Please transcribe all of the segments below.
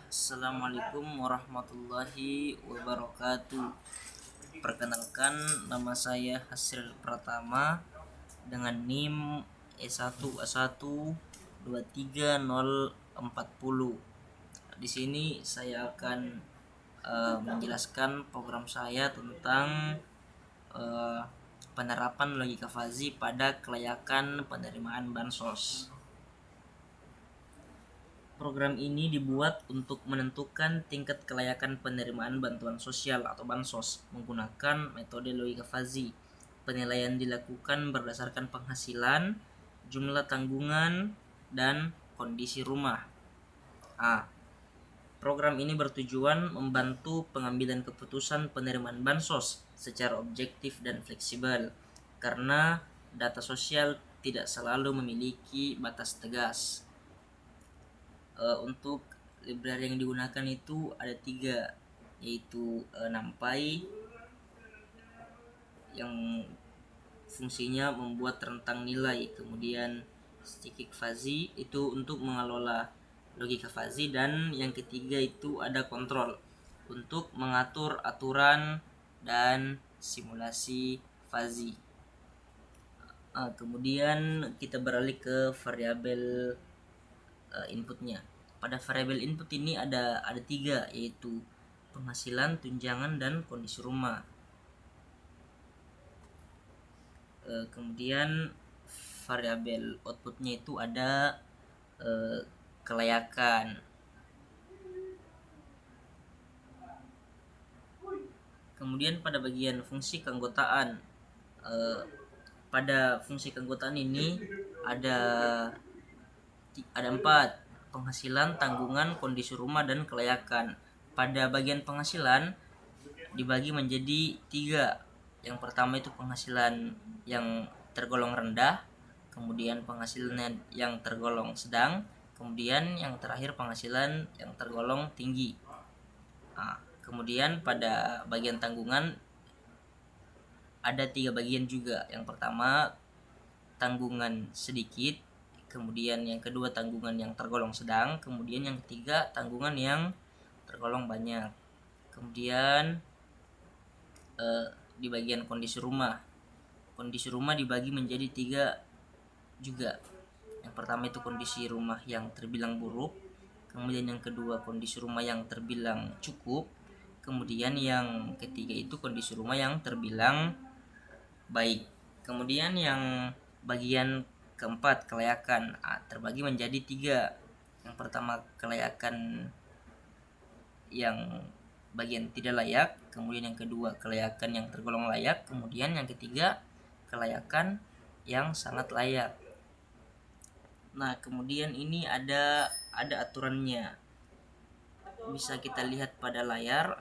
Assalamualaikum warahmatullahi wabarakatuh. Perkenalkan, nama saya Hasril Pratama dengan NIM E1A1 23040. Di sini saya akan menjelaskan program saya tentang penerapan logika fazi pada kelayakan penerimaan bansos. Program ini dibuat untuk menentukan tingkat kelayakan penerimaan bantuan sosial atau bansos menggunakan metode logika fazi. Penilaian dilakukan berdasarkan penghasilan, jumlah tanggungan, dan kondisi rumah. Program ini bertujuan membantu pengambilan keputusan penerimaan bansos secara objektif dan fleksibel, karena data sosial tidak selalu memiliki batas tegas. Untuk library yang digunakan itu ada 3, yaitu NumPy yang fungsinya membuat rentang nilai, kemudian Stickik Fuzzy itu untuk mengelola logika fuzzy, dan yang ketiga itu ada kontrol untuk mengatur aturan dan simulasi fuzzy. Kemudian kita beralih ke variabel inputnya. Pada variabel input ini ada 3, yaitu penghasilan, tunjangan, dan kondisi rumah. Kemudian variabel outputnya itu ada kelayakan. Kemudian pada bagian fungsi keanggotaan, pada fungsi keanggotaan ini ada 4: penghasilan, tanggungan, kondisi rumah, dan kelayakan. Pada bagian penghasilan dibagi menjadi 3. Yang pertama itu penghasilan yang tergolong rendah, kemudian penghasilan yang tergolong sedang, kemudian yang terakhir penghasilan yang tergolong tinggi. Kemudian pada bagian tanggungan ada 3 bagian juga. Yang pertama tanggungan sedikit, kemudian yang kedua tanggungan yang tergolong sedang, kemudian yang ketiga tanggungan yang tergolong banyak. Kemudian di bagian kondisi rumah dibagi menjadi 3 juga. Yang pertama itu kondisi rumah yang terbilang buruk, kemudian yang kedua kondisi rumah yang terbilang cukup, kemudian yang ketiga itu kondisi rumah yang terbilang baik. Kemudian yang bagian keempat, kelayakan, terbagi menjadi 3. Yang pertama kelayakan yang bagian tidak layak, kemudian yang kedua kelayakan yang tergolong layak, kemudian yang ketiga kelayakan yang sangat layak. Nah, kemudian ini ada aturannya, bisa kita lihat pada layar.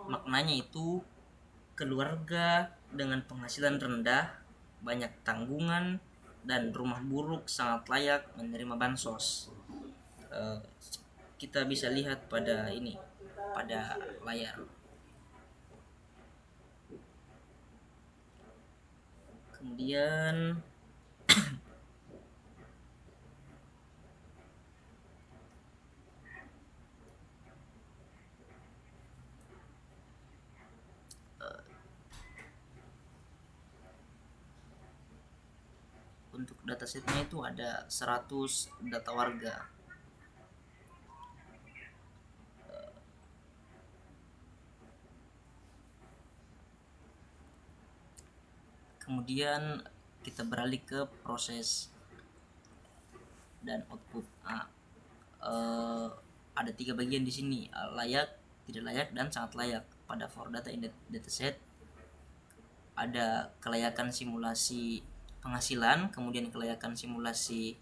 Maknanya itu keluarga dengan penghasilan rendah, banyak tanggungan, dan rumah buruk sangat layak menerima bansos. Kita bisa lihat pada layar. Kemudian untuk datasetnya itu ada 100 data warga. Kemudian kita beralih ke proses dan output. Ada 3 bagian di sini, layak, tidak layak, dan sangat layak. Pada for data in dataset ada kelayakan simulasi penghasilan, kemudian kelayakan simulasi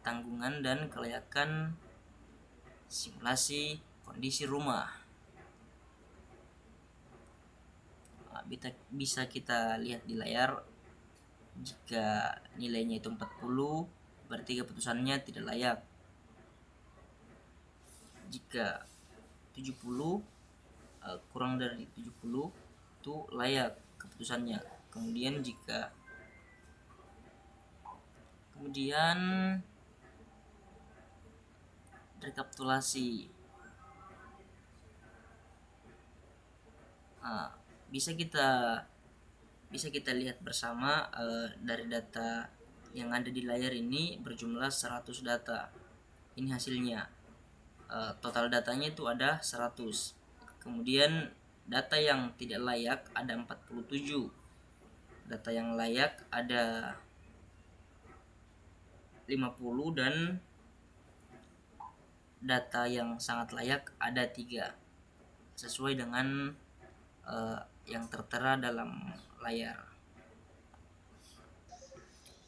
tanggungan, dan kelayakan simulasi kondisi rumah. Bisa kita lihat di layar. Jika nilainya itu 40, berarti keputusannya tidak layak. Jika 70, kurang dari 70, itu layak keputusannya. Kemudian rekapitulasi Uh, bisa kita bisa kita lihat bersama dari data yang ada di layar ini berjumlah 100 data. Ini hasilnya. Total datanya itu ada 100. Kemudian data yang tidak layak ada 47. Data yang layak ada 50 dan data yang sangat layak ada 3. Sesuai dengan yang tertera dalam layar.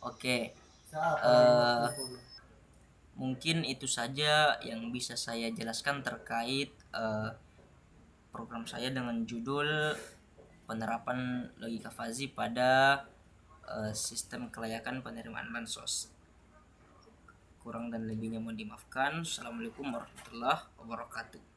Oke. Mungkin itu saja yang bisa saya jelaskan terkait program saya dengan judul penerapan logika fuzzy pada sistem kelayakan penerimaan bansos. Kurang dan lebihnya mohon dimaafkan. Assalamualaikum warahmatullahi wabarakatuh.